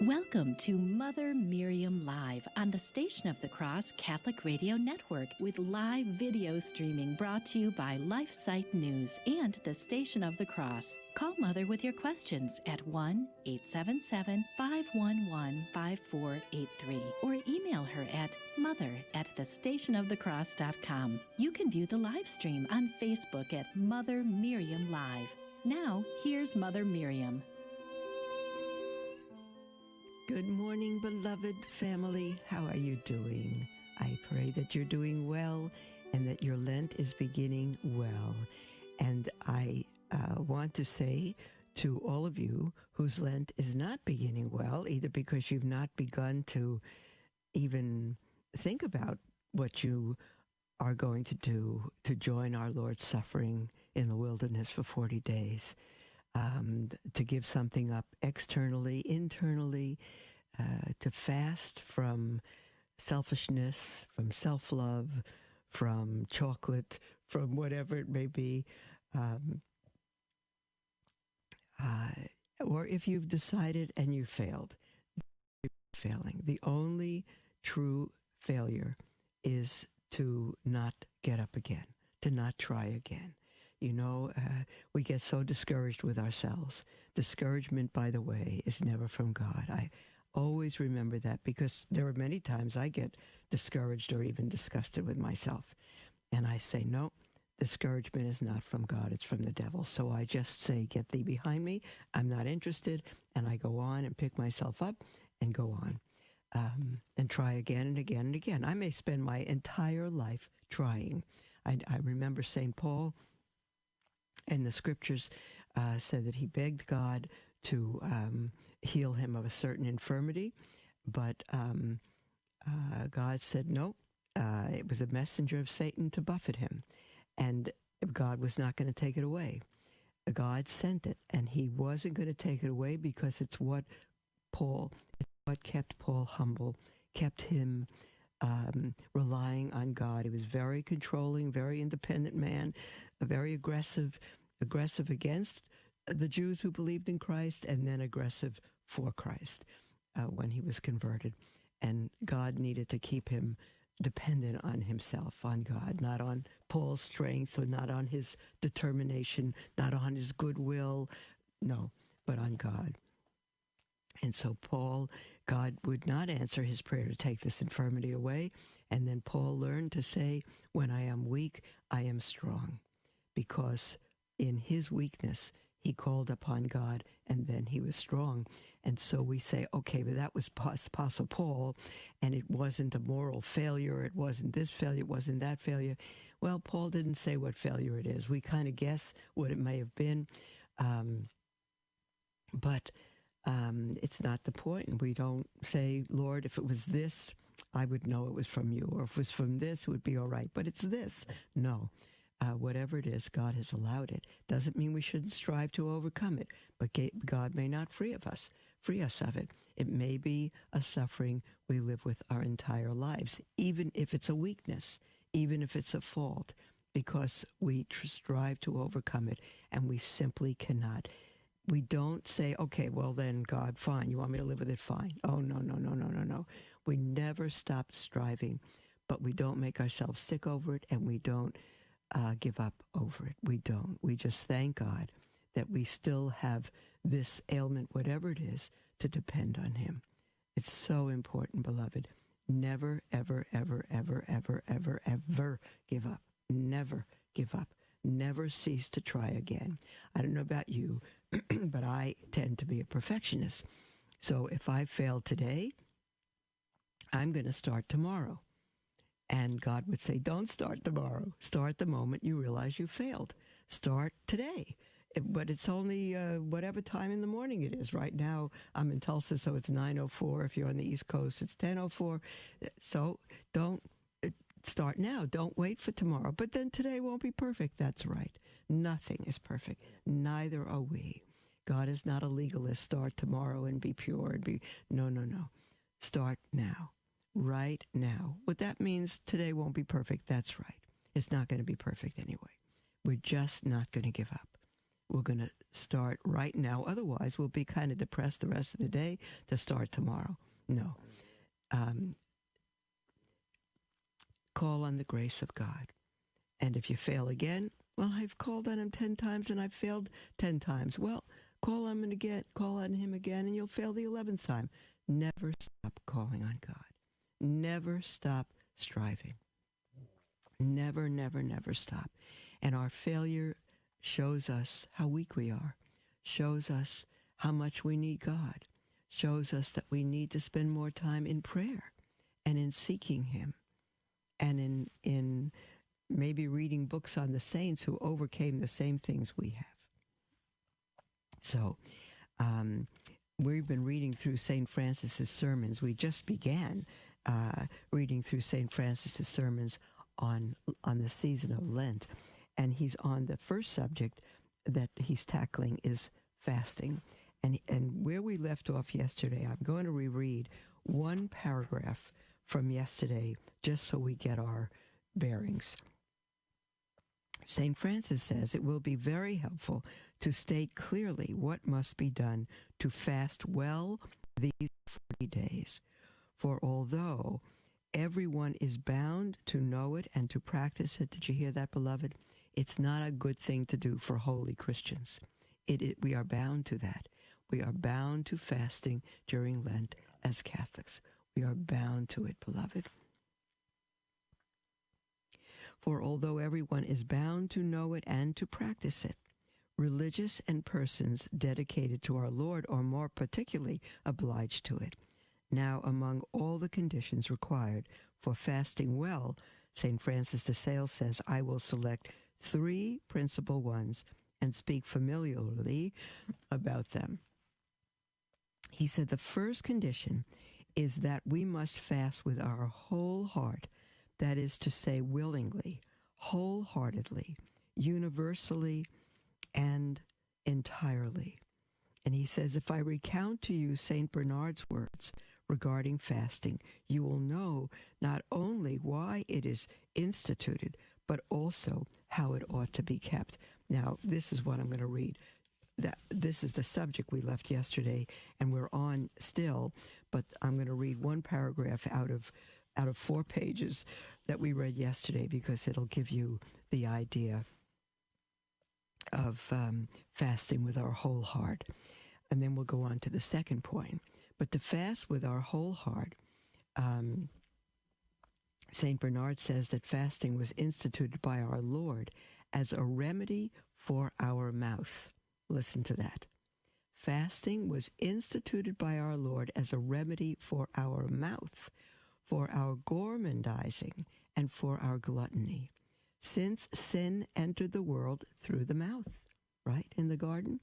Welcome to Mother Miriam Live on the Station of the Cross Catholic Radio Network with live video streaming brought to you by LifeSite News and the Station of the Cross. Call Mother with your questions at 1-877-511-5483 or email her at mother@thestationofthecross.com. You can view the live stream on Facebook at Mother Miriam Live. Now, here's Mother Miriam. Good morning, beloved family. How are you doing? I pray that you're doing well and that your Lent is beginning well. And I want to say to all of you whose Lent is not beginning well, either because you've not begun to even think about what you are going to do to join our Lord's suffering in the wilderness for 40 days, to give something up externally, internally, to fast from selfishness, from self-love, from chocolate, from whatever it may be. Or if you've decided and you failed, you're failing. The only true failure is to not get up again, to not try again. You know, we get so discouraged with ourselves. Discouragement, by the way, is never from God. I always remember that because there are many times I get discouraged or even disgusted with myself. And I say, no, discouragement is not from God, it's from the devil. So I just say, get thee behind me. I'm not interested. And I go on and pick myself up and go on and try again and again and again. I may spend my entire life trying. I remember St. Paul, and the scriptures said that he begged God to heal him of a certain infirmity, but God said no. It was a messenger of Satan to buffet him, and God was not going to take it away. God sent it, and he wasn't going to take it away because it's what kept Paul humble, kept him relying on God. He was very controlling, very independent man, a very aggressive against the Jews who believed in Christ, and then aggressive for Christ when he was converted. And God needed to keep him dependent on himself, on God, not on Paul's strength or not on his determination, not on his goodwill, no, but on God. And so God would not answer his prayer to take this infirmity away. And then Paul learned to say, when I am weak, I am strong. Because in his weakness, he called upon God, and then he was strong. And so we say, okay, but that was Apostle Paul, and it wasn't a moral failure. It wasn't this failure. It wasn't that failure. Well, Paul didn't say what failure it is. We kind of guess what it may have been. But it's not the point. We don't say, Lord, if it was this, I would know it was from you. Or if it was from this, it would be all right. But it's this. No. Whatever it is, God has allowed it. Doesn't mean we shouldn't strive to overcome it. But God may not free us of it. It may be a suffering we live with our entire lives, even if it's a weakness, even if it's a fault, because we strive to overcome it, and we simply cannot. We don't say, okay, well then, God, fine. You want me to live with it? Fine. Oh, no, no, no, no, no, no. We never stop striving, but we don't make ourselves sick over it, and we don't give up over it. We don't. We just thank God that we still have this ailment, whatever it is, to depend on him. It's so important, beloved. Never, ever, ever, ever, ever, ever, ever give up. Never give up. Never cease to try again. I don't know about you, but I tend to be a perfectionist. So if I fail today, I'm going to start tomorrow. And God would say, don't start tomorrow. Start the moment you realize you failed. Start today. But it's only whatever time in the morning it is. Right now, I'm in Tulsa, so it's 9:04. If you're on the East Coast, it's 10:04. So don't start now. Don't wait for tomorrow. But then today won't be perfect. That's right. Nothing is perfect. Neither are we. God is not a legalist. Start tomorrow and be pure and be... No, no, no. Start now. Right now. What that means, today won't be perfect. That's right. It's not going to be perfect anyway. We're just not going to give up. We're going to start right now. Otherwise, we'll be kind of depressed the rest of the day to start tomorrow. No. Call on the grace of God. And if you fail again, well, I've called on him 10 times and I've failed 10 times. Well, call on him again, and you'll fail the 11th time. Never stop calling on God. Never stop striving. Never, never, never stop. And our failure shows us how weak we are, shows us how much we need God, shows us that we need to spend more time in prayer and in seeking him and in maybe reading books on the saints who overcame the same things we have. So we've been reading through St. Francis's sermons. We just began reading through St. Francis's sermons on the season of Lent. And he's on the first subject that he's tackling is fasting. And where we left off yesterday, I'm going to reread one paragraph from yesterday just so we get our bearings. St. Francis says it will be very helpful to state clearly what must be done to fast well these 40 days. For although everyone is bound to know it and to practice it, did you hear that, beloved? It's not a good thing to do for holy Christians. We are bound to that. We are bound to fasting during Lent as Catholics. We are bound to it, beloved. For although everyone is bound to know it and to practice it, religious and persons dedicated to our Lord are more particularly obliged to it. Now, among all the conditions required for fasting well, St. Francis de Sales says, I will select 3 principal ones and speak familiarly about them. He said the first condition is that we must fast with our whole heart, that is to say, willingly, wholeheartedly, universally, and entirely. And he says, if I recount to you St. Bernard's words regarding fasting, you will know not only why it is instituted, but also how it ought to be kept. Now, this is what I'm going to read. This is the subject we left yesterday, and we're on still, but I'm going to read one paragraph out of 4 pages that we read yesterday because it'll give you the idea of fasting with our whole heart. And then we'll go on to the second point. But to fast with our whole heart, St. Bernard says that fasting was instituted by our Lord as a remedy for our mouth. Listen to that. Fasting was instituted by our Lord as a remedy for our mouth, for our gormandizing, and for our gluttony. Since sin entered the world through the mouth, right, in the garden,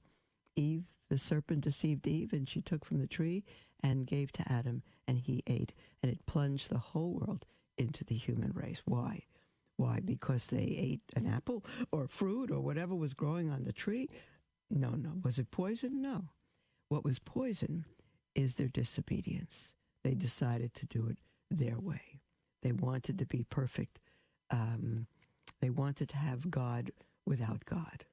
Eve, the serpent deceived Eve, and she took from the tree and gave to Adam, and he ate. And it plunged the whole world into the human race. Why? Why? Because they ate an apple or fruit or whatever was growing on the tree? No. Was it poison? No. What was poison is their disobedience. They decided to do it their way. They wanted to be perfect. They wanted to have God without God.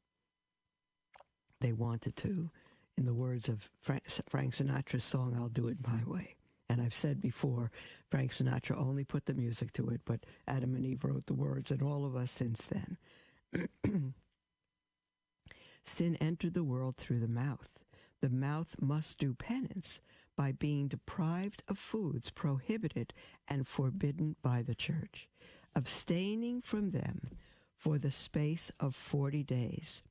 They wanted to, in the words of Frank Sinatra's song, I'll Do It My Way. And I've said before, Frank Sinatra only put the music to it, but Adam and Eve wrote the words, and all of us since then. Sin entered the world through the mouth. The mouth must do penance by being deprived of foods prohibited and forbidden by the Church, abstaining from them for the space of 40 days.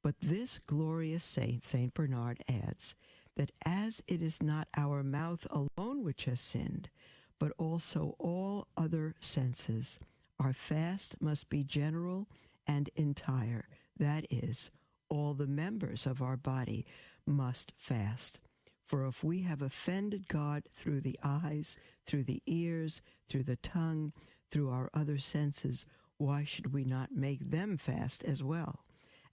But this glorious saint, St. Bernard, adds that as it is not our mouth alone which has sinned, but also all other senses, our fast must be general and entire. That is, all the members of our body must fast. For if we have offended God through the eyes, through the ears, through the tongue, through our other senses, why should we not make them fast as well?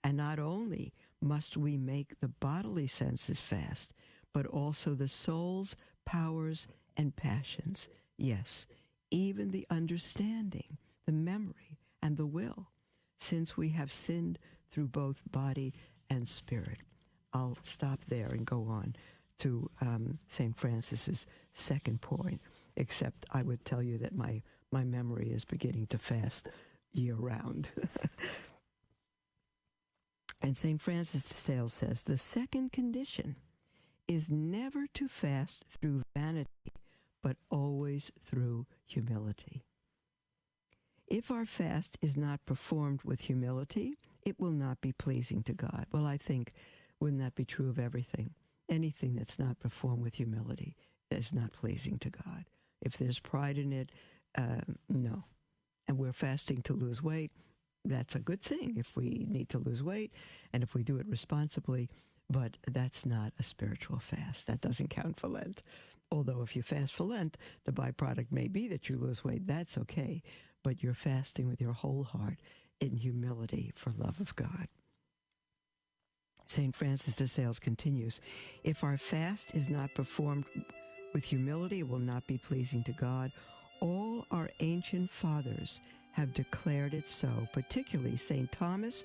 And not only must we make the bodily senses fast, but also the soul's powers and passions. Yes, even the understanding, the memory, and the will, since we have sinned through both body and spirit. I'll stop there and go on to St. Francis's second point, except I would tell you that my memory is beginning to fast year-round. And St. Francis de Sales says, the second condition is never to fast through vanity, but always through humility. If our fast is not performed with humility, it will not be pleasing to God. Well, I think, wouldn't that be true of everything? Anything that's not performed with humility is not pleasing to God. If there's pride in it, no. And we're fasting to lose weight. That's a good thing if we need to lose weight and if we do it responsibly, but that's not a spiritual fast. That doesn't count for Lent. Although if you fast for Lent, the byproduct may be that you lose weight. That's okay, but you're fasting with your whole heart in humility for love of God. St. Francis de Sales continues, if our fast is not performed with humility, it will not be pleasing to God. All our ancient fathers have declared it so, particularly St. Thomas,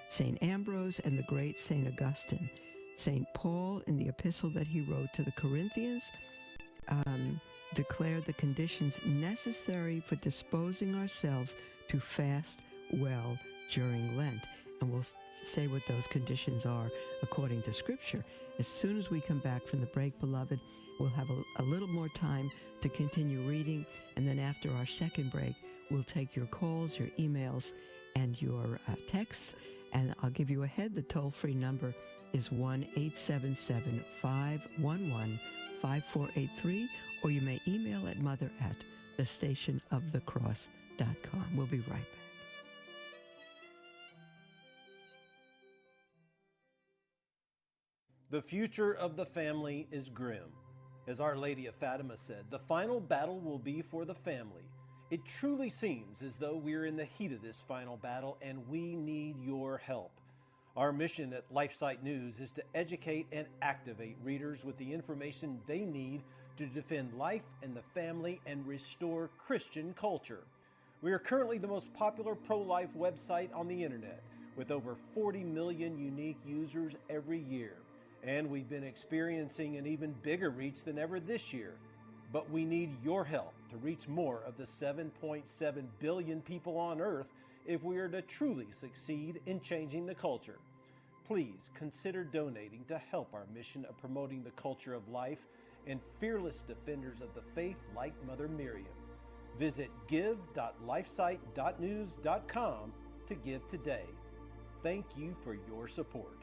St. Ambrose, and the great St. Augustine. St. Paul, in the epistle that he wrote to the Corinthians, declared the conditions necessary for disposing ourselves to fast well during Lent. And we'll say what those conditions are according to Scripture. As soon as we come back from the break, beloved, we'll have a little more time to continue reading, and then after our second break, we'll take your calls, your emails, and your texts, and I'll give you ahead. The toll-free number is 1-877-511-5483, or you may email at mother@thestationofthecross.com. We'll be right back. The future of the family is grim. As Our Lady of Fatima said, the final battle will be for the family. It truly seems as though we're in the heat of this final battle and we need your help. Our mission at LifeSite News is to educate and activate readers with the information they need to defend life and the family and restore Christian culture. We are currently the most popular pro-life website on the internet with over 40 million unique users every year. And we've been experiencing an even bigger reach than ever this year. But we need your help to reach more of the 7.7 billion people on Earth if we are to truly succeed in changing the culture. Please consider donating to help our mission of promoting the culture of life and fearless defenders of the faith like Mother Miriam. Visit give.lifesite.news.com to give today. Thank you for your support.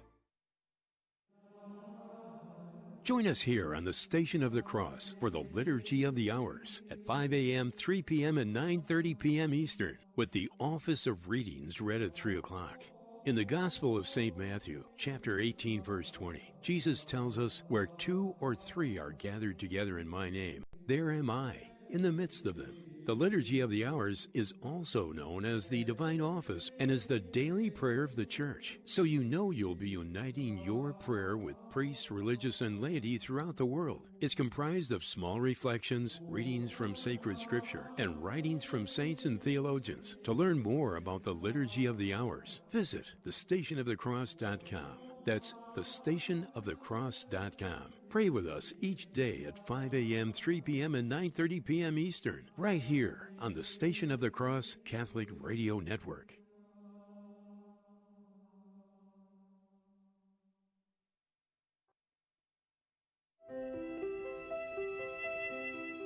Join us here on the Station of the Cross for the Liturgy of the Hours at 5 a.m., 3 p.m., and 9:30 p.m. Eastern, with the Office of Readings read at 3 o'clock. In the Gospel of St. Matthew, chapter 18, verse 20, Jesus tells us, where 2 or 3 are gathered together in my name, there am I, in the midst of them. The Liturgy of the Hours is also known as the Divine Office and is the daily prayer of the Church. So you know you'll be uniting your prayer with priests, religious, and laity throughout the world. It's comprised of small reflections, readings from sacred scripture, and writings from saints and theologians. To learn more about the Liturgy of the Hours, visit thestationofthecross.com. That's thestationofthecross.com. Pray with us each day at 5 a.m., 3 p.m., and 9:30 p.m. Eastern, right here on the Station of the Cross Catholic Radio Network.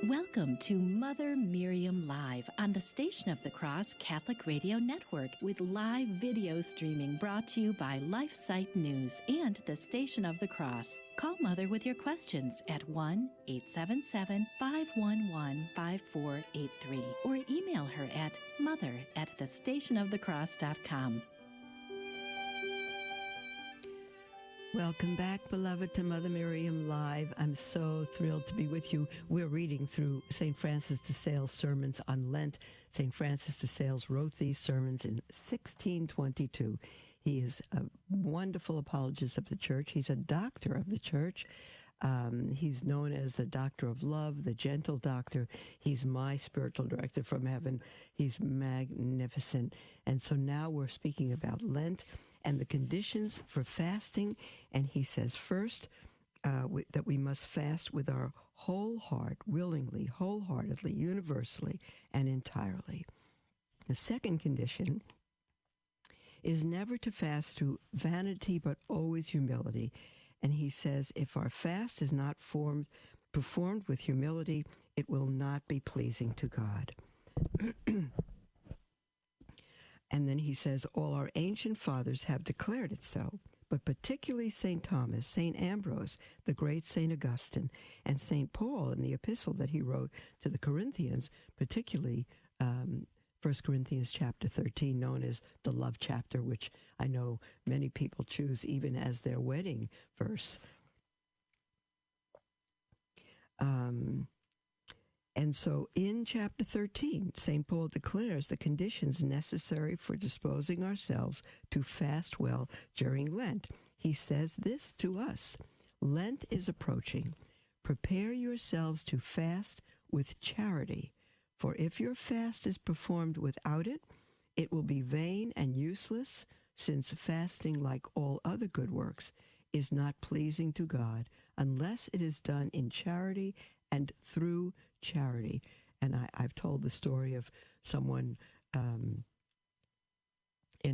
Welcome to Mother Miriam Live on the Station of the Cross Catholic Radio Network with live video streaming brought to you by LifeSite News and the Station of the Cross. Call Mother with your questions at 1-877-511-5483 or email her at mother@thestationofthecross.com. Welcome back, beloved, to Mother Miriam Live. I'm so thrilled to be with you. We're reading through St. Francis de Sales' sermons on Lent. St. Francis de Sales wrote these sermons in 1622. He is a wonderful apologist of the Church. He's a doctor of the Church. He's known as the Doctor of Love, the Gentle Doctor. He's my spiritual director from heaven. He's magnificent. And so now we're speaking about Lent. and the conditions for fasting. And he says, first, that we must fast with our whole heart, willingly, wholeheartedly, universally, and entirely. The second condition is never to fast through vanity, but always humility. And he says, if our fast is not performed with humility, it will not be pleasing to God. And then he says, all our ancient fathers have declared it so, but particularly St. Thomas, St. Ambrose, the great St. Augustine, and St. Paul in the epistle that he wrote to the Corinthians, particularly 1 Corinthians chapter 13, known as the love chapter, which I know many people choose even as their wedding verse. And so in chapter 13, St. Paul declares the conditions necessary for disposing ourselves to fast well during Lent. He says this to us: Lent is approaching. Prepare yourselves to fast with charity, for if your fast is performed without it, it will be vain and useless, since fasting, like all other good works, is not pleasing to God unless it is done in charity and through charity. And I've told the story of someone in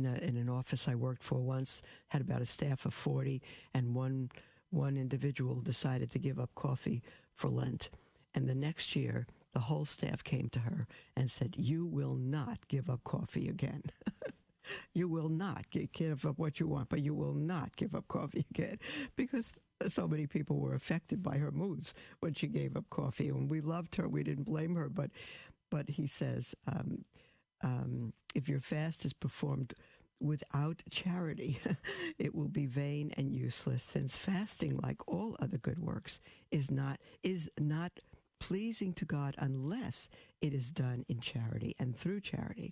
an office I worked for once, had about a staff of 40, and one individual decided to give up coffee for Lent. And the next year, the whole staff came to her and said, you will not give up coffee again. You will not give up what you want, but you will not give up coffee again, because so many people were affected by her moods when she gave up coffee. And we loved her. We didn't blame her. But he says, if your fast is performed without charity, it will be vain and useless, since fasting, like all other good works, is not pleasing to God unless it is done in charity and through charity.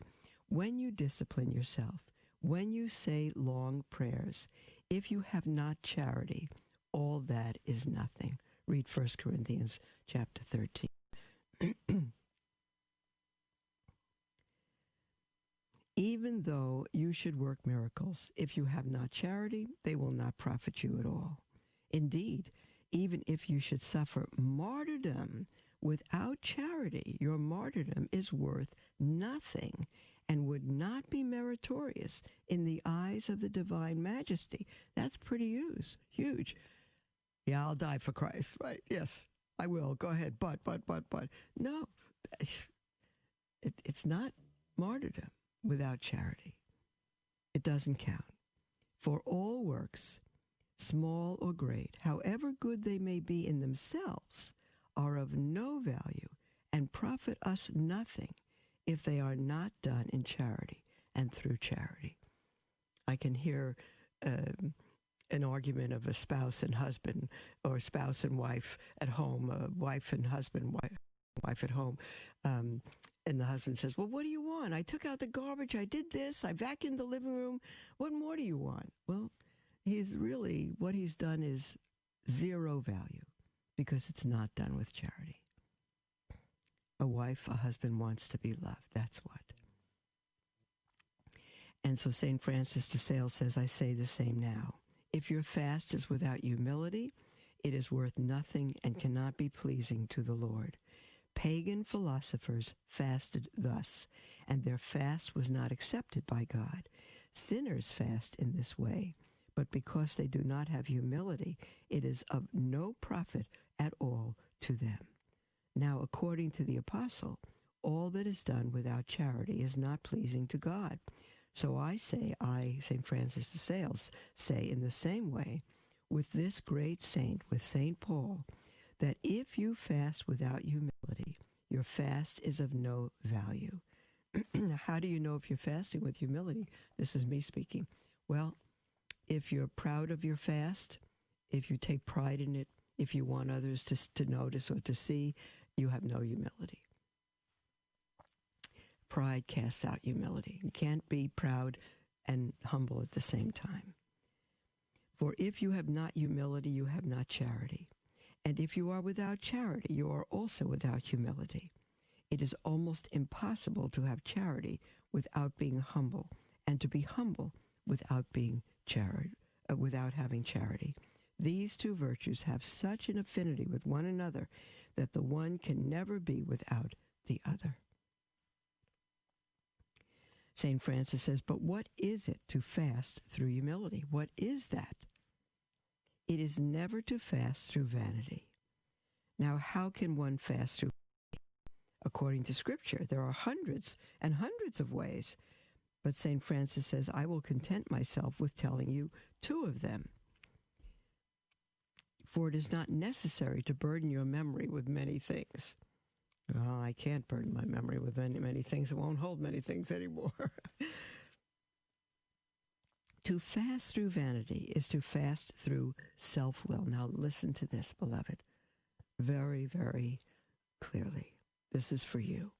When you discipline yourself, when you say long prayers, if you have not charity, all that is nothing. Read 1 Corinthians chapter 13. Even though you should work miracles, if you have not charity, they will not profit you at all. Indeed, even if you should suffer martyrdom without charity, your martyrdom is worth nothing and would not be meritorious in the eyes of the divine majesty. That's pretty huge. Yeah, I'll die for Christ, right? Yes, I will. Go ahead. But. No, it's not martyrdom without charity. It doesn't count. For all works, small or great, however good they may be in themselves, are of no value and profit us nothing if they are not done in charity and through charity. I can hear an argument of a spouse and husband, or spouse and wife at home, wife and husband, wife at home. And the husband says, well, what do you want? I took out the garbage. I did this. I vacuumed the living room. What more do you want? Well, what he's done is zero value, because it's not done with charity. A husband wants to be loved. That's what. And so St. Francis de Sales says, I say the same now. If your fast is without humility, it is worth nothing and cannot be pleasing to the Lord. Pagan philosophers fasted thus, and their fast was not accepted by God. Sinners fast in this way, but because they do not have humility, it is of no profit at all to them. Now, according to the apostle, all that is done without charity is not pleasing to God. So I say, St. Francis de Sales, say in the same way, with this great saint, with St. Paul, that if you fast without humility, your fast is of no value. How do you know if you're fasting with humility? This is me speaking. Well, if you're proud of your fast, if you take pride in it, if you want others to notice or to see, you have no humility. Pride casts out humility. You can't be proud and humble at the same time. For if you have not humility, you have not charity. And if you are without charity, you are also without humility. It is almost impossible to have charity without being humble, and to be humble without without having charity. These two virtues have such an affinity with one another that the one can never be without the other. St. Francis says, but what is it to fast through humility? What is that? It is never to fast through vanity. Now, how can one fast through vanity? According to Scripture, there are hundreds and hundreds of ways. But St. Francis says, I will content myself with telling you two of them. For it is not necessary to burden your memory with many things. Well, I can't burden my memory with many things. It won't hold many things anymore. To fast through vanity is to fast through self-will. Now listen to this, beloved, very, very clearly. This is for you,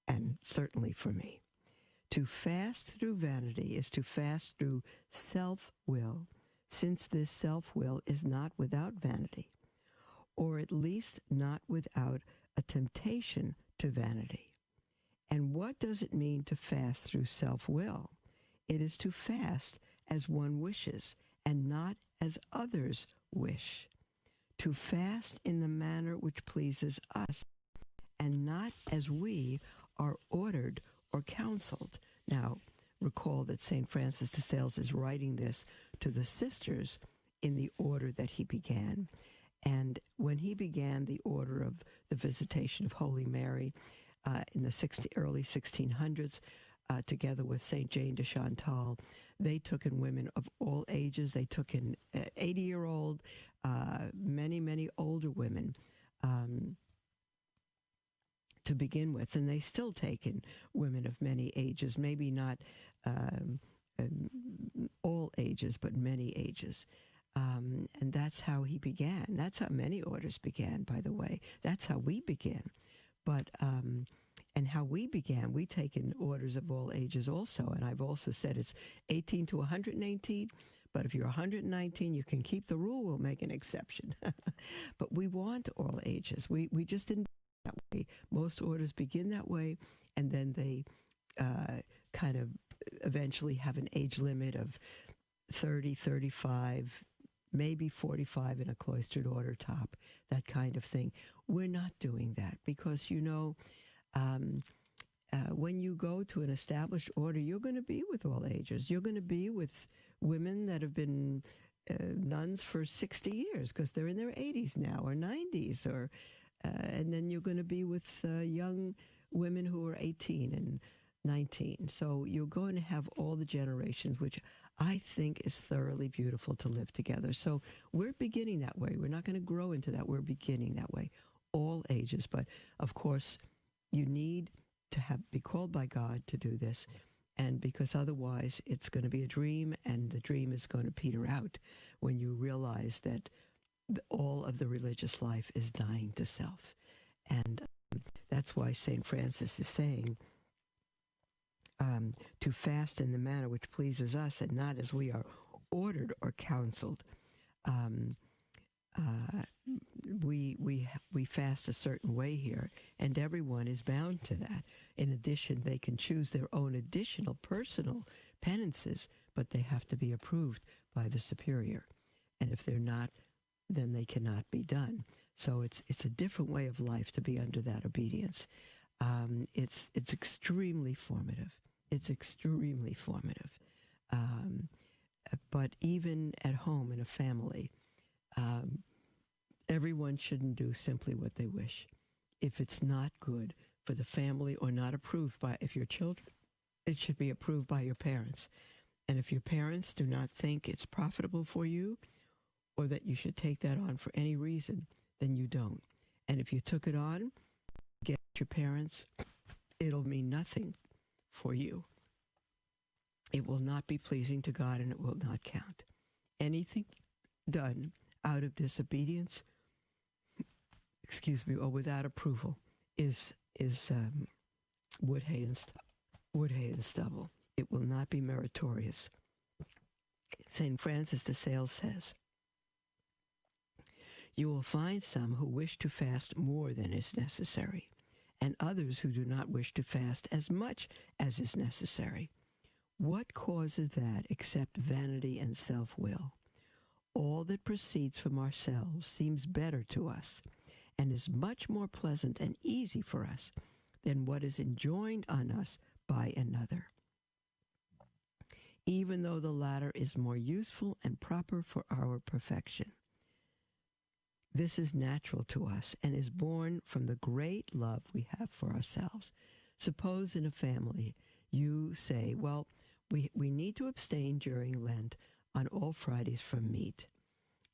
and certainly for me. To fast through vanity is to fast through self-will, since this self-will is not without vanity, or at least not without a temptation to vanity. And what does it mean to fast through self-will? It is to fast as one wishes and not as others wish. To fast in the manner which pleases us and not as we are ordered or counseled. Now, recall that St. Francis de Sales is writing this to the sisters in the order that he began. And when he began the order of the Visitation of Holy Mary in the early 1600s, together with St. Jane de Chantal, they took in women of all ages. They took in 80-year-old, many, many older women to begin with. And they still take in women of many ages, maybe not all ages, but many ages. And that's how he began. That's how many orders began, by the way. That's how we began. But and how we began, we take in orders of all ages also. And I've also said it's 18 to 118. But if you're 119, you can keep the rule. We'll make an exception. But we want all ages. We just didn't begin that way. Most orders begin that way, and then they kind of eventually have an age limit of 30, 35, maybe 45 in a cloistered order top, that kind of thing. We're not doing that because, when you go to an established order, you're going to be with all ages. You're going to be with women that have been nuns for 60 years because they're in their 80s now or 90s, and then you're going to be with young women who are 18 and 19. So you're going to have all the generations, which I think is thoroughly beautiful to live together. So we're beginning that way. We're not going to grow into that. We're beginning that way, all ages. But of course, you need to be called by God to do this, and because otherwise it's going to be a dream, and the dream is going to peter out when you realize that all of the religious life is dying to self. And that's why St. Francis is saying to fast in the manner which pleases us and not as we are ordered or counseled. We fast a certain way here, and everyone is bound to that. In addition, they can choose their own additional personal penances, but they have to be approved by the superior. And if they're not, then they cannot be done. So it's a different way of life to be under that obedience. It's extremely formative. It's extremely formative. But even at home in a family, everyone shouldn't do simply what they wish. If it's not good for the family or not approved by, if you're children, it should be approved by your parents. And if your parents do not think it's profitable for you or that you should take that on for any reason, then you don't. And if you took it on, get your parents, it'll mean nothing for you. It will not be pleasing to God, and it will not count. Anything done out of disobedience, or without approval, is wood, hay, and stubble. It will not be meritorious. St. Francis de Sales says, you will find some who wish to fast more than is necessary, and others who do not wish to fast as much as is necessary. What causes that except vanity and self-will? All that proceeds from ourselves seems better to us and is much more pleasant and easy for us than what is enjoined on us by another, even though the latter is more useful and proper for our perfection. This is natural to us and is born from the great love we have for ourselves. Suppose in a family you say, well, we need to abstain during Lent on all Fridays from meat.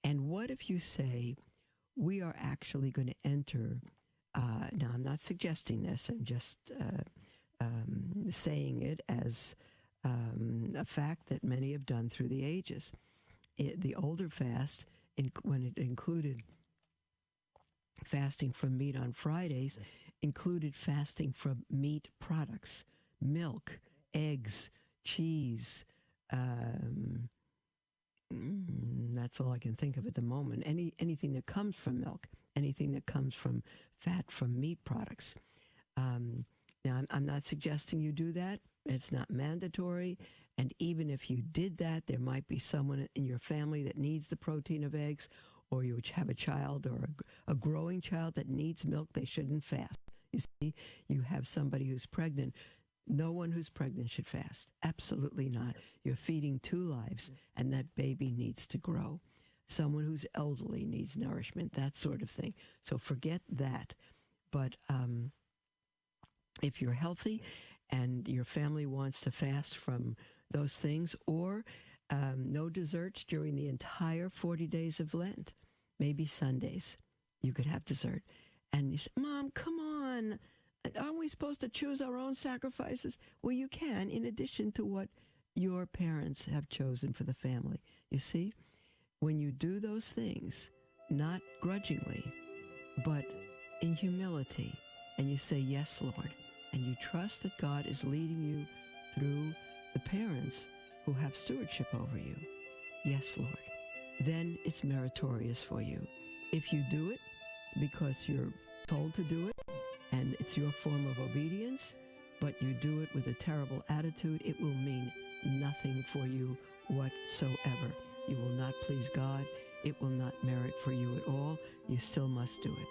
And what if you say, we are actually going to enter, now I'm not suggesting this, I'm just saying it as a fact that many have done through the ages. The older fast, when it included fasting from meat on Fridays, included fasting from meat products, milk, eggs, cheese. That's all I can think of at the moment. Anything that comes from milk, anything that comes from fat from meat products. Now, I'm not suggesting you do that. It's not mandatory. And even if you did that, there might be someone in your family that needs the protein of eggs, or you have a child or a growing child that needs milk. They shouldn't fast. You see, you have somebody who's pregnant. No one who's pregnant should fast. Absolutely not. You're feeding two lives, and that baby needs to grow. Someone who's elderly needs nourishment, that sort of thing. So forget that. But if you're healthy and your family wants to fast from those things, or no desserts during the entire 40 days of Lent, maybe Sundays, you could have dessert. And you say, Mom, come on. Aren't we supposed to choose our own sacrifices? Well, you can, in addition to what your parents have chosen for the family. You see, when you do those things, not grudgingly, but in humility, and you say, yes, Lord, and you trust that God is leading you through the parents who have stewardship over you, yes, Lord, then it's meritorious for you. If you do it because you're told to do it, and it's your form of obedience, but you do it with a terrible attitude, it will mean nothing for you whatsoever. You will not please God. It will not merit for you at all. You still must do it.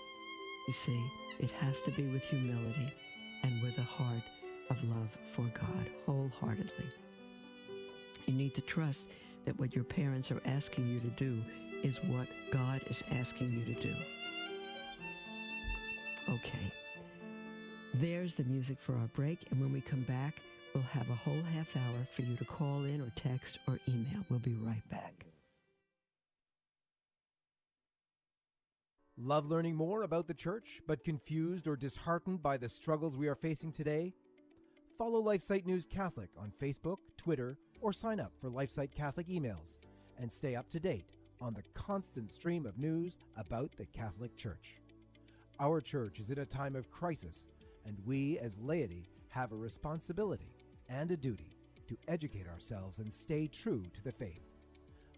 You see, it has to be with humility and with a heart of love for God, wholeheartedly. You need to trust that what your parents are asking you to do is what God is asking you to do. Okay. There's the music for our break, and when we come back, we'll have a whole half hour for you to call in or text or email. We'll be right back. Love learning more about the church, but confused or disheartened by the struggles we are facing today? Follow LifeSite News Catholic on Facebook, Twitter, or sign up for LifeSite Catholic emails and stay up to date on the constant stream of news about the Catholic Church. Our church is in a time of crisis, and we as laity have a responsibility and a duty to educate ourselves and stay true to the faith.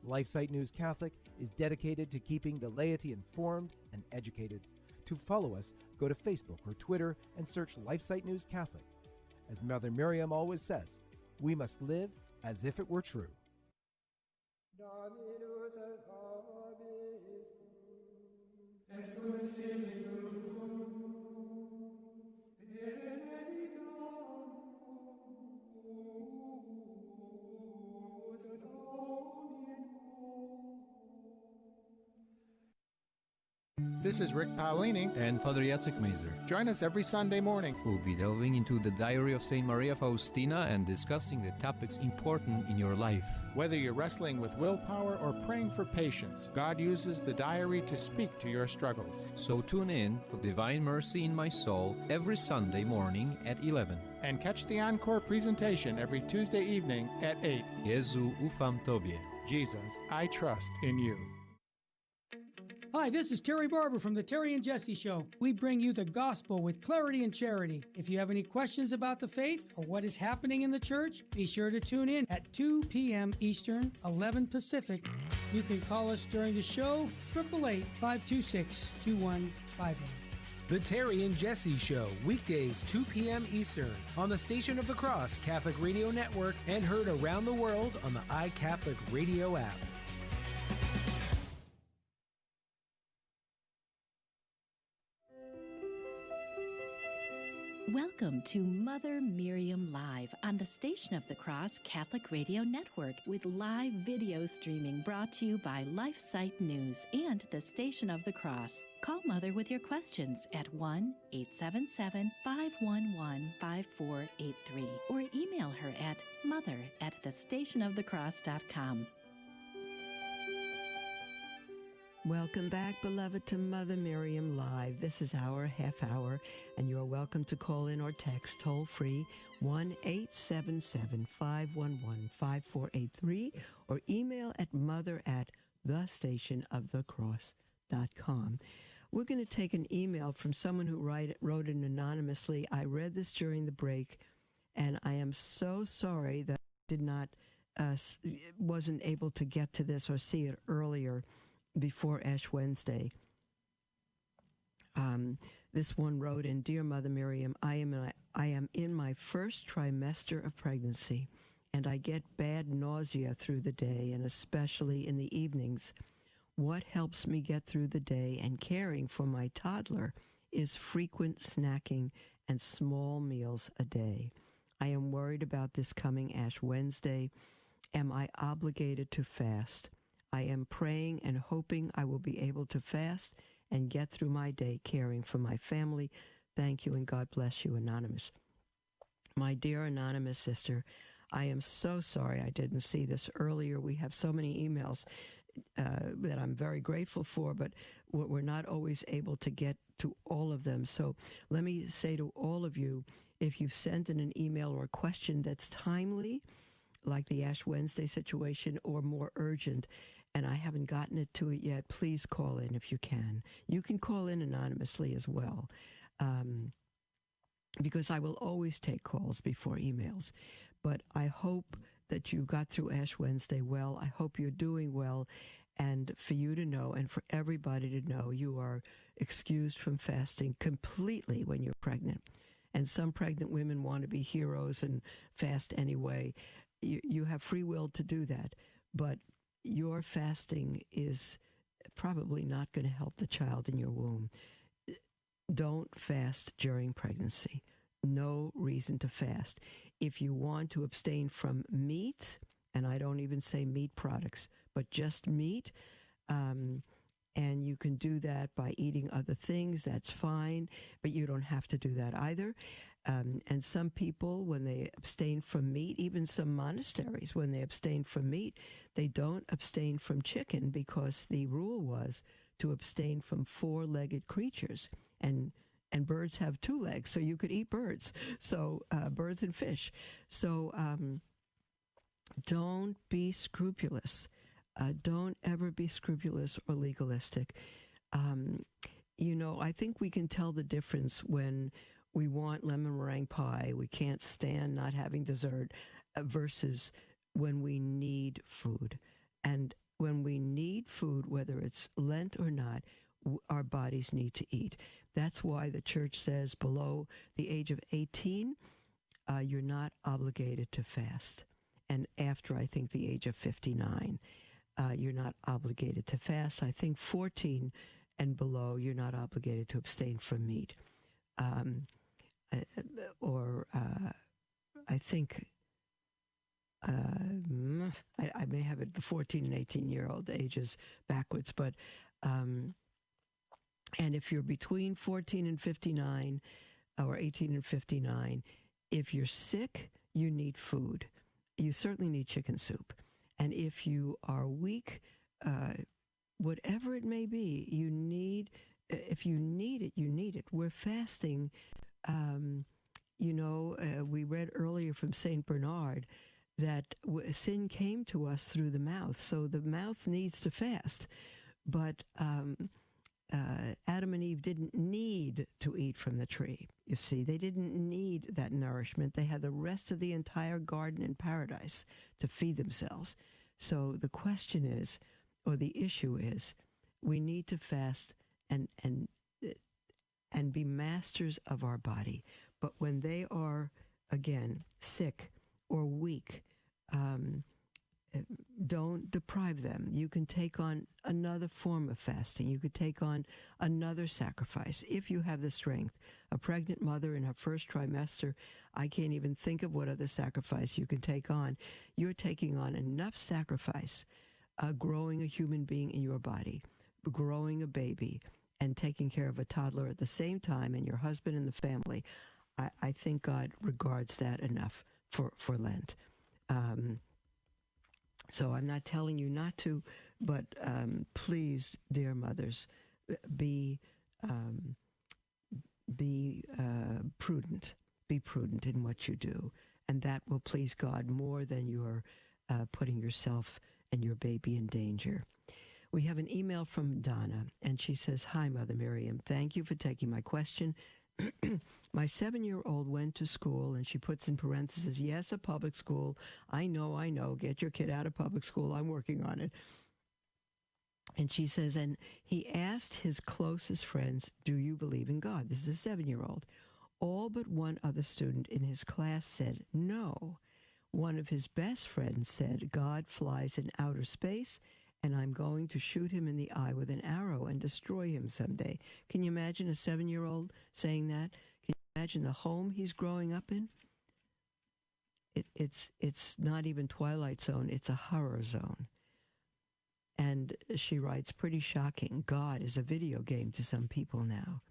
LifeSite News Catholic is dedicated to keeping the laity informed and educated. To follow us, go to Facebook or Twitter and search LifeSite News Catholic. As Mother Miriam always says, we must live as if it were true. This is Rick Paolini and Father Jacek Mazer. Join us every Sunday morning. We'll be delving into the diary of St. Maria Faustina and discussing the topics important in your life. Whether you're wrestling with willpower or praying for patience, God uses the diary to speak to your struggles. So tune in for Divine Mercy in My Soul every Sunday morning at 11. And catch the encore presentation every Tuesday evening at 8. Jezu ufam Tobie. Jesus, I trust in you. Hi, this is Terry Barber from the Terry and Jesse Show. We bring you the gospel with clarity and charity. If you have any questions about the faith or what is happening in the church, be sure to tune in at 2 p.m. Eastern, 11 Pacific. You can call us during the show, 888-526-2150. The Terry and Jesse Show, weekdays 2 p.m. Eastern on the Station of the Cross Catholic Radio Network and heard around the world on the iCatholic Radio app. Welcome to Mother Miriam Live on the Station of the Cross Catholic Radio Network with live video streaming brought to you by LifeSite News and the Station of the Cross. Call Mother with your questions at 1-877-511-5483 or email her at mother@thestationofthecross.com. Welcome back, beloved, to Mother Miriam Live. This is our half hour, and you're welcome to call in or text toll-free 1-877-511-5483 or email at mother@thestationofthecross.com. We're going to take an email from someone who wrote it anonymously. I read this during the break, and I am so sorry that I wasn't able to get to this or see it earlier before Ash Wednesday. This one wrote in, "Dear Mother Miriam, I am in my first trimester of pregnancy, and I get bad nausea through the day and especially in the evenings. What helps me get through the day and caring for my toddler is frequent snacking and small meals a day. I am worried about this coming Ash Wednesday. Am I obligated to fast? I am praying and hoping I will be able to fast and get through my day caring for my family. Thank you and God bless you, Anonymous." My dear anonymous sister, I am so sorry I didn't see this earlier. We have so many emails that I'm very grateful for, but we're not always able to get to all of them. So let me say to all of you, if you've sent in an email or a question that's timely, like the Ash Wednesday situation, or more urgent, and I haven't gotten it to it yet, please call in if you can. You can call in anonymously as well, because I will always take calls before emails. But I hope that you got through Ash Wednesday well. I hope you're doing well. And for you to know, and for everybody to know, you are excused from fasting completely when you're pregnant. And some pregnant women want to be heroes and fast anyway. You have free will to do that. But your fasting is probably not going to help the child in your womb. Don't fast during pregnancy. No reason to fast. If you want to abstain from meat, and I don't even say meat products, but just meat, and you can do that by eating other things, that's fine, but you don't have to do that either. And some people, when they abstain from meat, even some monasteries, when they abstain from meat, they don't abstain from chicken because the rule was to abstain from four-legged creatures. And birds have two legs, so you could eat birds. So birds and fish. So don't be scrupulous. Don't ever be scrupulous or legalistic. I think we can tell the difference when we want lemon meringue pie, we can't stand not having dessert, versus when we need food. And when we need food, whether it's Lent or not, our bodies need to eat. That's why the church says below the age of 18, you're not obligated to fast. And after, I think, the age of 59, you're not obligated to fast. I think 14 and below, you're not obligated to abstain from meat. I think I may have it the 14 and 18-year-old ages backwards, but and if you're between 14 and 59 or 18 and 59, if you're sick, you need food. You certainly need chicken soup. And if you are weak, whatever it may be, you need, if you need it, you need it. We're fasting. We read earlier from St. Bernard that sin came to us through the mouth. So the mouth needs to fast. But Adam and Eve didn't need to eat from the tree. You see, they didn't need that nourishment. They had the rest of the entire garden in paradise to feed themselves. So the question is, or the issue is, we need to fast and and be masters of our body. But when they are, again, sick or weak, don't deprive them. You can take on another form of fasting. You could take on another sacrifice if you have the strength. A pregnant mother in her first trimester, I can't even think of what other sacrifice you can take on. You're taking on enough sacrifice, growing a human being in your body, growing a baby, and taking care of a toddler at the same time, and your husband and the family. I think God regards that enough for Lent. So I'm not telling you not to, but please, dear mothers, be prudent. Be prudent in what you do, and that will please God more than you're putting yourself and your baby in danger. We have an email from Donna, and she says, "Hi, Mother Miriam. Thank you for taking my question. My 7-year-old went to school," and she puts in parentheses, "yes, a public school. I know. Get your kid out of public school. I'm working on it." And she says, and he asked his closest friends, "Do you believe in God?" This is a 7-year-old. All but one other student in his class said no. One of his best friends said, "God flies in outer space, and I'm going to shoot him in the eye with an arrow and destroy him someday." Can you imagine a 7-year-old saying that? Can you imagine the home he's growing up in? It's not even Twilight Zone, it's a horror zone. And she writes, "Pretty shocking. God is a video game to some people now."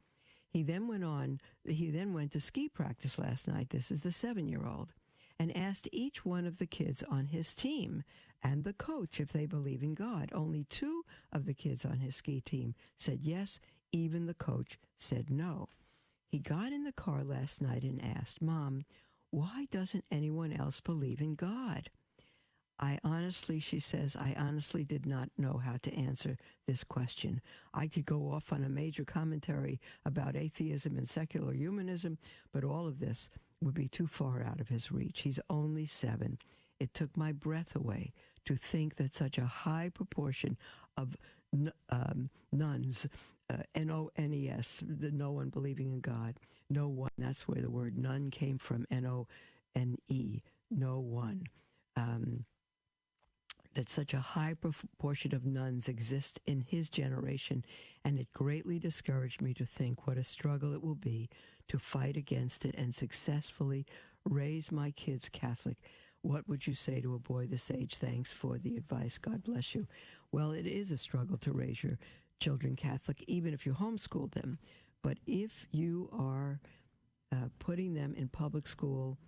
He then went to ski practice last night, this is the 7-year-old, and asked each one of the kids on his team and the coach if they believe in God. Only 2 of the kids on his ski team said yes, even the coach said no. He got in the car last night and asked, "Mom, why doesn't anyone else believe in God?" She says, I honestly did not know how to answer this question. I could go off on a major commentary about atheism and secular humanism, but all of this would be too far out of his reach. He's only 7. It took my breath away to think that such a high proportion of nuns, N-O-N-E-S, the no one believing in God, no one, that's where the word nun came from, N-O-N-E, no one, that such a high proportion of nuns exist in his generation, and it greatly discouraged me to think what a struggle it will be to fight against it and successfully raise my kids Catholic. What would you say to a boy this age? Thanks for the advice. God bless you. Well, it is a struggle to raise your children Catholic, even if you homeschool them. But if you are putting them in public school,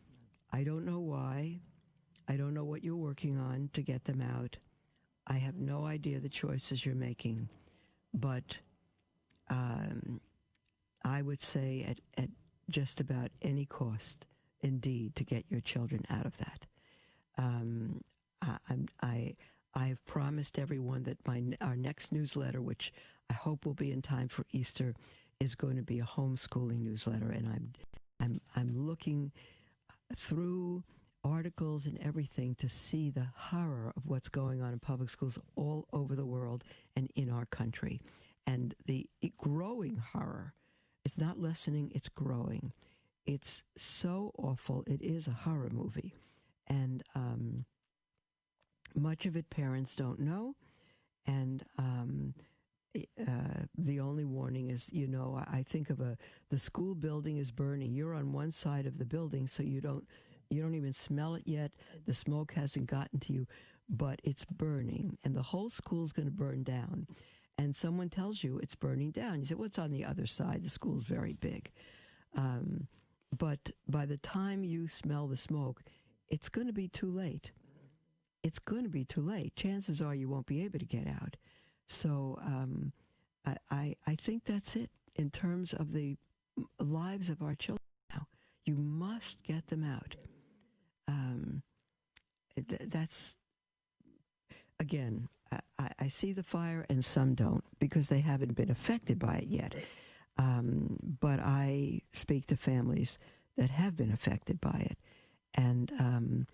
I don't know why. I don't know what you're working on to get them out. I have no idea the choices you're making. But I would say at just about any cost, indeed, to get your children out of that. I've promised everyone that our next newsletter, which I hope will be in time for Easter, is going to be a homeschooling newsletter, and I'm looking through articles and everything to see the horror of what's going on in public schools all over the world and in our country, and the growing horror. It's not lessening; it's growing. It's so awful. It is a horror movie. And much of it parents don't know. And the only warning is, I think of the school building is burning. You're on one side of the building, so you don't even smell it yet. The smoke hasn't gotten to you, but it's burning. And the whole school's going to burn down. And someone tells you it's burning down. You say, what's on the other side? The school's very big. But by the time you smell the smoke, it's going to be too late. It's going to be too late. Chances are you won't be able to get out. So I think that's it in terms of the lives of our children now. You must get them out. That's, again, I see the fire and some don't because they haven't been affected by it yet. But I speak to families that have been affected by it. And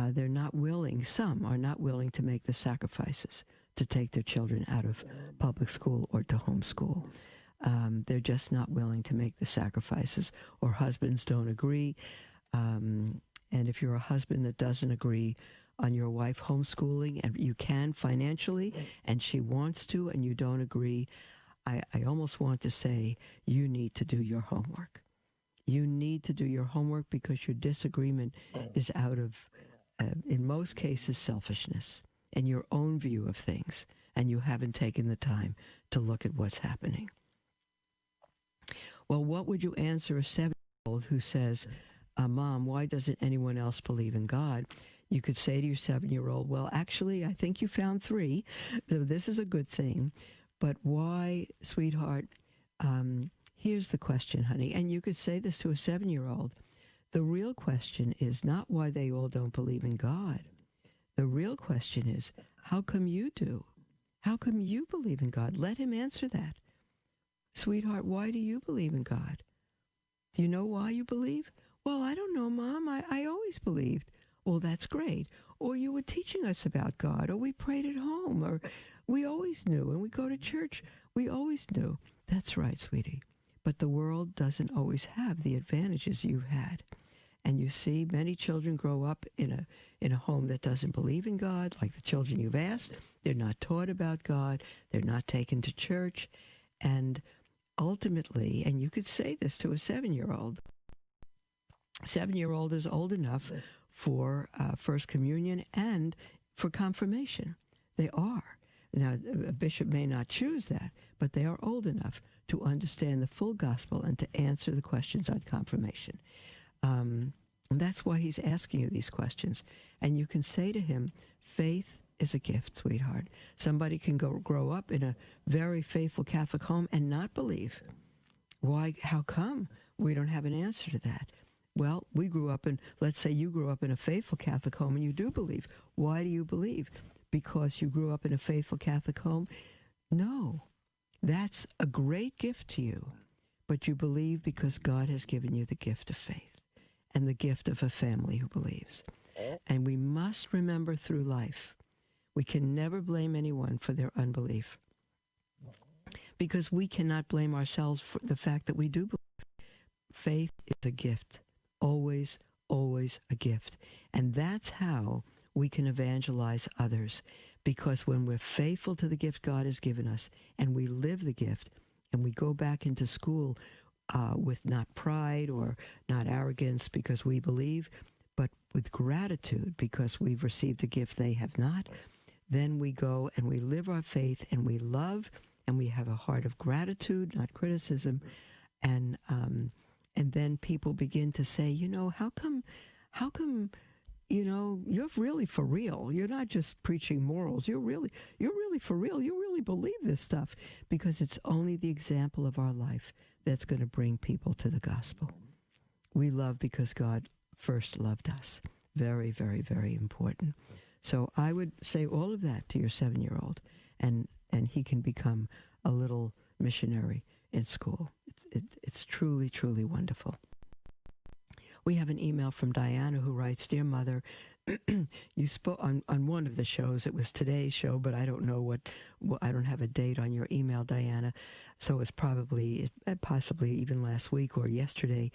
they're not willing, some are not willing to make the sacrifices to take their children out of public school or to homeschool. They're just not willing to make the sacrifices, or husbands don't agree. And if you're a husband that doesn't agree on your wife homeschooling, and you can financially, and she wants to, and you don't agree, I almost want to say you need to do your homework. You need to do your homework, because your disagreement is out of, in most cases, selfishness and your own view of things, and you haven't taken the time to look at what's happening. Well, what would you answer a 7-year-old who says, Mom, why doesn't anyone else believe in God? You could say to your 7-year-old, well, actually, I think you found 3. This is a good thing. But why, sweetheart? Here's the question, honey. And you could say this to a 7-year-old. The real question is not why they all don't believe in God. The real question is, how come you do? How come you believe in God? Let him answer that. Sweetheart, why do you believe in God? Do you know why you believe? Well, I don't know, Mom. I always believed. Well, that's great. Or you were teaching us about God, or we prayed at home, or we always knew, and we go to church. We always knew. That's right, sweetie. But the world doesn't always have the advantages you've had. And you see, many children grow up in a home that doesn't believe in God, like the children you've asked. They're not taught about God. They're not taken to church. And ultimately, and you could say this to a 7-year-old, 7-year-old is old enough for First Communion and for confirmation. They are. Now, a bishop may not choose that, but they are old enough to understand the full gospel and to answer the questions on confirmation. And that's why he's asking you these questions. And you can say to him, faith is a gift, sweetheart. Somebody can grow up in a very faithful Catholic home and not believe. Why? How come? We don't have an answer to that. Well, we grew up in, let's say you grew up in a faithful Catholic home and you do believe. Why do you believe? Because you grew up in a faithful Catholic home? No. That's a great gift to you. But you believe because God has given you the gift of faith and the gift of a family who believes. And we must remember through life, we can never blame anyone for their unbelief, because we cannot blame ourselves for the fact that we do believe. Faith is a gift. Always, always a gift. And that's how we can evangelize others, because when we're faithful to the gift God has given us and we live the gift and we go back into school with not pride or not arrogance because we believe, but with gratitude because we've received a gift they have not, then we go and we live our faith and we love and we have a heart of gratitude, not criticism. And then people begin to say, you know, how come, you know, you're really for real. You're not just preaching morals. You're really for real. You really believe this stuff, because it's only the example of our life that's going to bring people to the gospel. We love because God first loved us. Very, very, very important. So I would say all of that to your 7-year-old, and he can become a little missionary in school. It's truly, truly wonderful. We have an email from Diana who writes, Dear Mother, you spoke on one of the shows. It was today's show, but I don't know I don't have a date on your email, Diana. So it's possibly even last week or yesterday.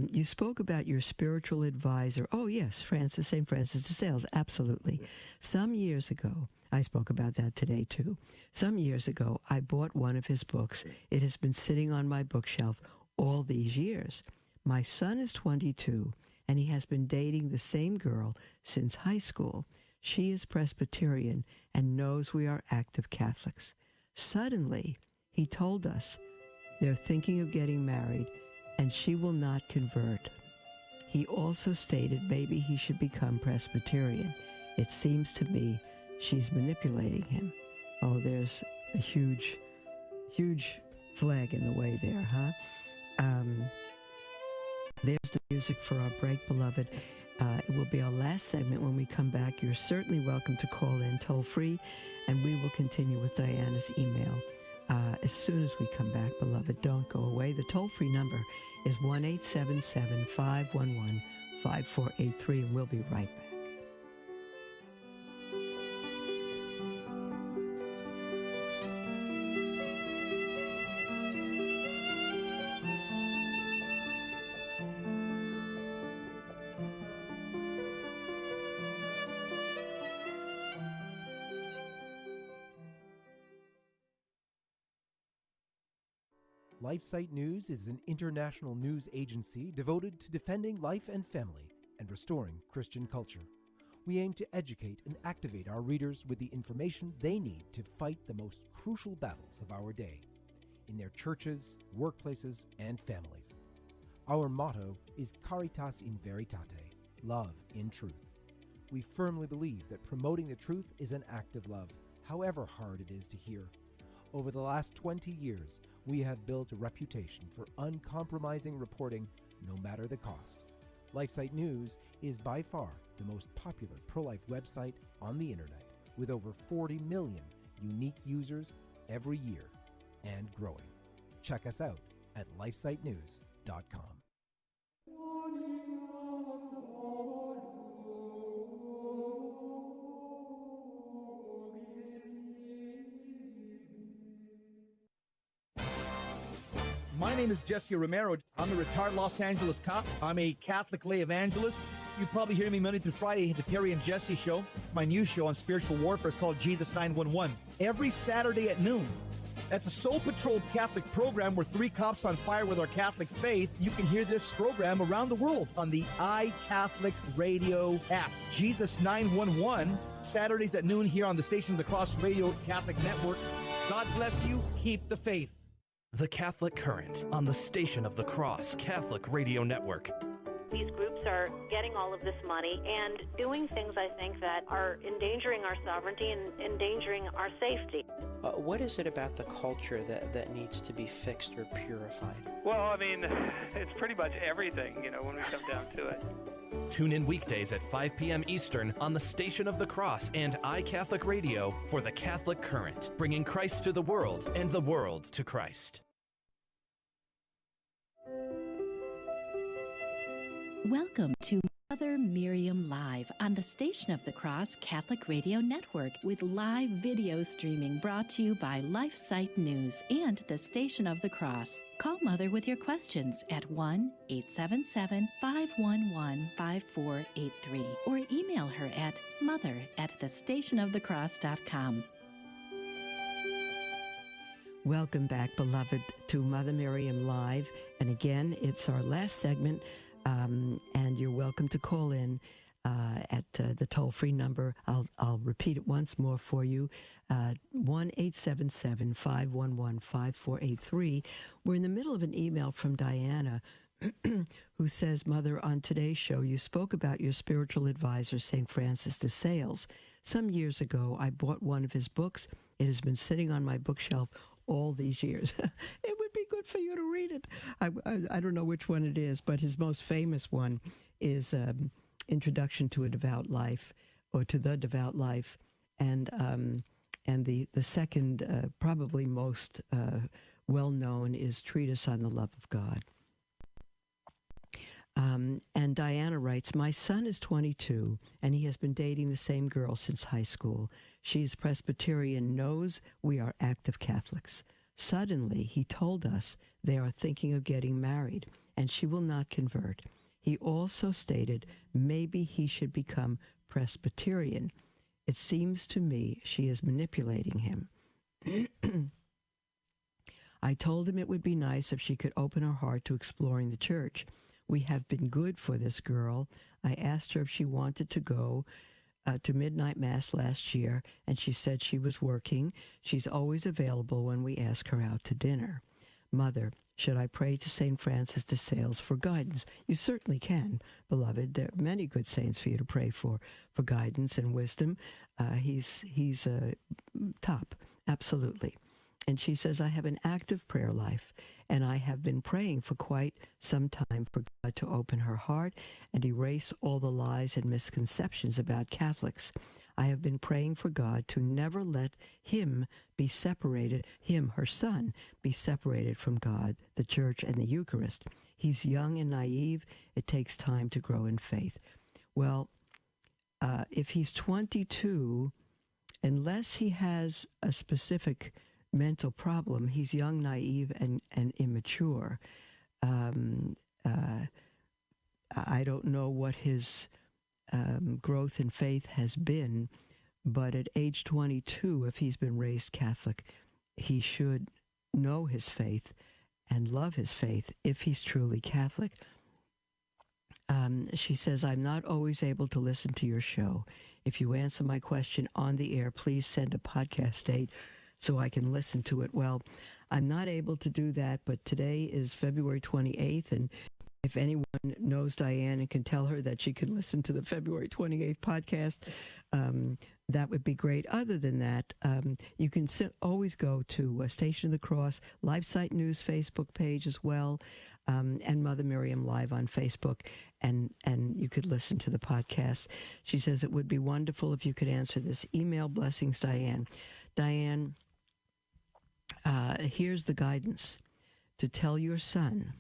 You spoke about your spiritual advisor. Oh, yes, St. Francis de Sales, absolutely. Some years ago, I spoke about that today, too. Some years ago, I bought one of his books. It has been sitting on my bookshelf all these years. My son is 22, and he has been dating the same girl since high school. She is Presbyterian and knows we are active Catholics. Suddenly, he told us they're thinking of getting married, and she will not convert. He also stated maybe he should become Presbyterian. It seems to me she's manipulating him. Oh, there's a huge, huge flag in the way there, huh? There's the music for our break, beloved. It will be our last segment. When we come back, you're certainly welcome to call in toll free, and we will continue with Diana's email as soon as we come back, beloved. Don't go away. The toll-free number is 1-877-511-5483, and we'll be right back. LifeSite News is an international news agency devoted to defending life and family and restoring Christian culture. We aim to educate and activate our readers with the information they need to fight the most crucial battles of our day, in their churches, workplaces, and families. Our motto is Caritas in Veritate, love in truth. We firmly believe that promoting the truth is an act of love, however hard it is to hear. Over the last 20 years, we have built a reputation for uncompromising reporting, no matter the cost. LifeSite News is by far the most popular pro-life website on the internet, with over 40 million unique users every year and growing. Check us out at lifesitenews.com. My name is Jesse Romero. I'm a retired Los Angeles cop. I'm a Catholic lay evangelist. You probably hear me Monday through Friday at the Terry and Jesse Show. My new show on spiritual warfare is called Jesus 911. Every Saturday at noon. That's a soul-patrolled Catholic program where 3 cops on fire with our Catholic faith. You can hear this program around the world on the iCatholic Radio app. Jesus 911, Saturdays at noon here on the Station of the Cross Radio Catholic Network. God bless you. Keep the faith. The Catholic Current on the Station of the Cross Catholic Radio Network. These groups are getting all of this money and doing things, I think, that are endangering our sovereignty and endangering our safety. What is it about the culture that needs to be fixed or purified? Well, I mean, it's pretty much everything, when we come down to it. Tune in weekdays at 5 p.m. Eastern on the Station of the Cross and iCatholic Radio for the Catholic Current, bringing Christ to the world and the world to Christ. Welcome to Mother Miriam Live on the Station of the Cross Catholic Radio Network with live video streaming brought to you by LifeSite News and the Station of the Cross. Call Mother with your questions at 1-877-511-5483 or email her at mother@thestationofthecross.com. Welcome back, beloved, to Mother Miriam Live. And again, it's our last segment. And you're welcome to call in at the toll-free number. I'll repeat it once more for you, 1-877-511-5483. We're in the middle of an email from Diana who says, Mother, on today's show, you spoke about your spiritual advisor, St. Francis de Sales. Some years ago, I bought one of his books. It has been sitting on my bookshelf all these years. It would be good for you to read it. I don't know which one it is, but his most famous one is Introduction to a Devout Life, or to the Devout Life, and the second, probably most well-known, is Treatise on the Love of God. And Diana writes, my son is 22, and he has been dating the same girl since high school. She is Presbyterian, knows we are active Catholics. Suddenly, he told us they are thinking of getting married, and she will not convert. He also stated maybe he should become Presbyterian. It seems to me she is manipulating him. I told him it would be nice if she could open her heart to exploring the church. We have been good for this girl. I asked her if she wanted to go to midnight mass last year, and she said she was working. She's always available when we ask her out to dinner. Mother, should I pray to St. Francis de Sales for guidance? You certainly can, beloved. There are many good saints for you to pray for guidance and wisdom. He's top, absolutely. And she says, I have an active prayer life, and I have been praying for quite some time for God to open her heart and erase all the lies and misconceptions about Catholics. I have been praying for God to never let him be separated, him, her son, be separated from God, the Church, and the Eucharist. He's young and naive. It takes time to grow in faith. Well, if he's 22, unless he has a specific mental problem, he's young, naive, and immature. I don't know what his growth in faith has been, but at age 22, if he's been raised Catholic, he should know his faith and love his faith if he's truly Catholic. She says, I'm not always able to listen to your show. If you answer my question on the air, please send a podcast date so I can listen to it. Well, I'm not able to do that, but today is February 28th, and if anyone knows Diane and can tell her that she can listen to the February 28th podcast, that would be great. Other than that, you can always go to Station of the Cross, LifeSite News Facebook page as well, and Mother Miriam Live on Facebook, and you could listen to the podcast. She says it would be wonderful if you could answer this email. Blessings, Diane. Diane, here's the guidance to tell your son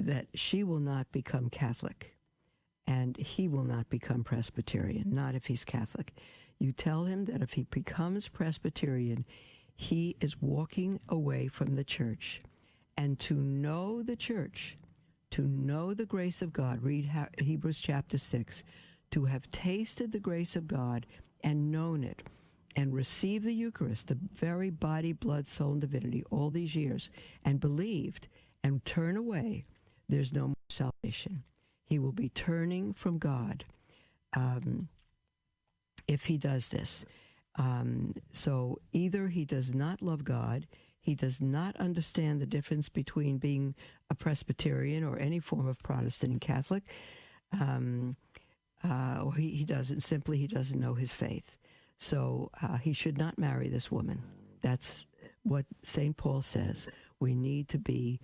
that she will not become Catholic and he will not become Presbyterian, not if he's Catholic. You tell him that if he becomes Presbyterian, he is walking away from the church. And to know the church, to know the grace of God, read Hebrews chapter 6, to have tasted the grace of God and known it and received the Eucharist, the very body, blood, soul, and divinity, all these years, and believed and turn away, there's no more salvation. He will be turning from God if he does this. So either he does not love God, he does not understand the difference between being a Presbyterian or any form of Protestant and Catholic, or he doesn't know his faith. So he should not marry this woman. That's what St. Paul says. We need to be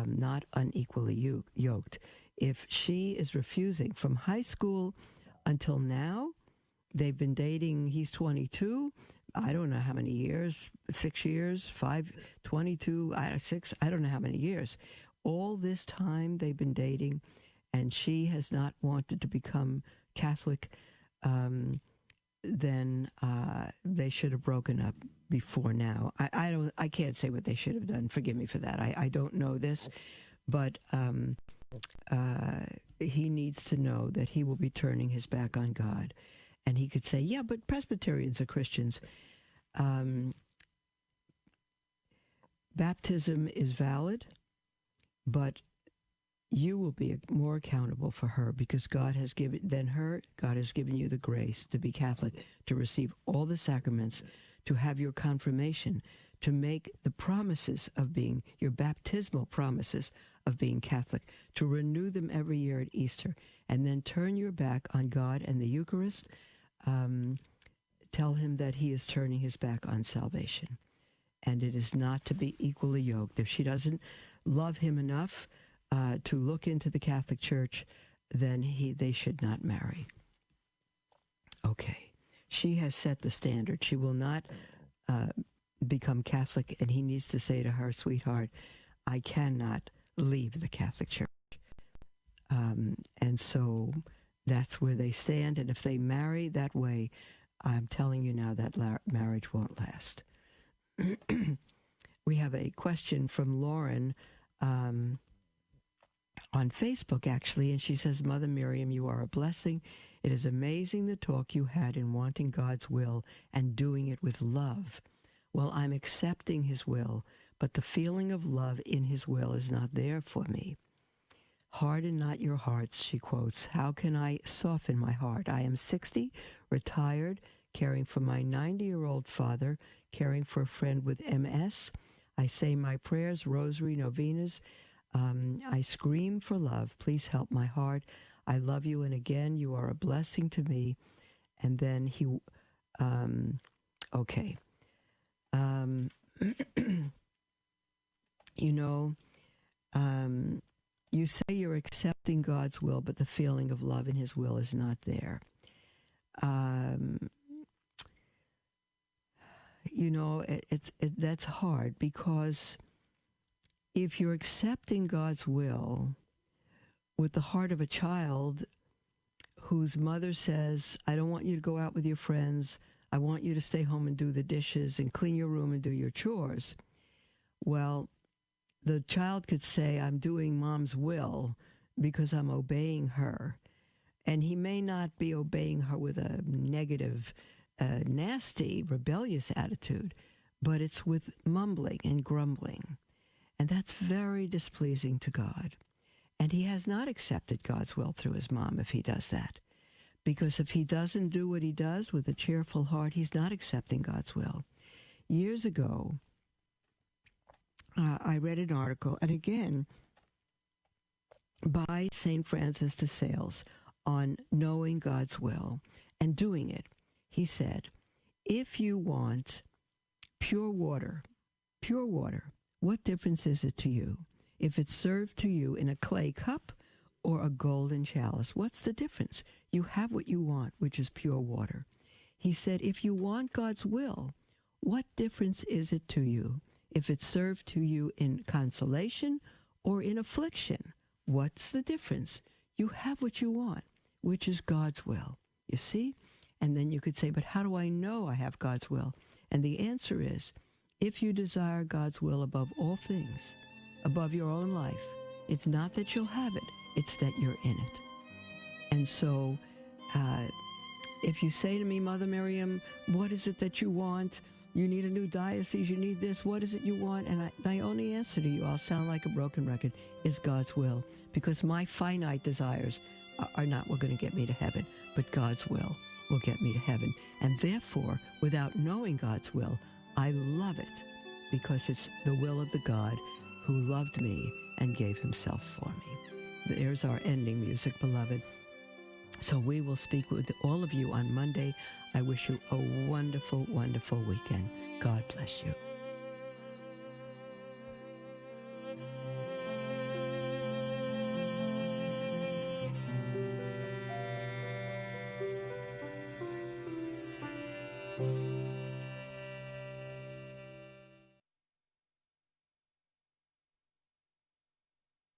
not unequally yoked. If she is refusing from high school until now, they've been dating, he's 22, I don't know how many years, 6 years, 5, 22, 6, I don't know how many years. All this time they've been dating, and she has not wanted to become Catholic, then they should have broken up before now. I can't say what they should have done. Forgive me for that. I don't know this, but he needs to know that he will be turning his back on God. And he could say, yeah, but Presbyterians are Christians. Baptism is valid, but you will be more accountable for her because God has given you the grace to be Catholic, to receive all the sacraments, to have your confirmation, to make the promises of being, your baptismal promises of being Catholic, to renew them every year at Easter, and then turn your back on God and the Eucharist. Tell him that he is turning his back on salvation, and it is not to be equally yoked. If she doesn't love him enough to look into the Catholic Church, then they should not marry. Okay. She has set the standard. She will not become Catholic, and he needs to say to her, sweetheart, I cannot leave the Catholic Church. And so that's where they stand, and if they marry that way, I'm telling you now that marriage won't last. We have a question from Lauren on Facebook, actually, and she says, Mother Miriam, you are a blessing. It is amazing the talk you had in wanting God's will and doing it with love. Well, I'm accepting his will, but the feeling of love in his will is not there for me. Harden not your hearts, she quotes. How can I soften my heart? I am 60, retired, caring for my 90-year-old father, caring for a friend with MS. I say my prayers, rosary, novenas. I scream for love. Please help my heart. I love you, and again, you are a blessing to me. And then he, okay. You say you're accepting God's will, but the feeling of love in his will is not there. That's hard, because if you're accepting God's will with the heart of a child whose mother says, I don't want you to go out with your friends, I want you to stay home and do the dishes and clean your room and do your chores, well, the child could say, I'm doing mom's will because I'm obeying her. And he may not be obeying her with a negative, nasty, rebellious attitude, but it's with mumbling and grumbling. And that's very displeasing to God. And he has not accepted God's will through his mom if he does that. Because if he doesn't do what he does with a cheerful heart, he's not accepting God's will. Years ago, I read an article, and again, by St. Francis de Sales, on knowing God's will and doing it. He said, if you want pure water, what difference is it to you if it's served to you in a clay cup or a golden chalice? What's the difference? You have what you want, which is pure water. He said, if you want God's will, what difference is it to you if it's served to you in consolation or in affliction? What's the difference? You have what you want, which is God's will. You see? And then you could say, but how do I know I have God's will? And the answer is, if you desire God's will above all things, above your own life, it's not that you'll have it, it's that you're in it. And so, if you say to me, Mother Miriam, what is it that you want? You need a new diocese, you need this, what is it you want? And my only answer to you, I'll sound like a broken record, is God's will. Because my finite desires are not what are going to get me to heaven, but God's will get me to heaven. And therefore, without knowing God's will, I love it because it's the will of the God who loved me and gave himself for me. There's our ending music, beloved. So we will speak with all of you on Monday. I wish you a wonderful, wonderful weekend. God bless you.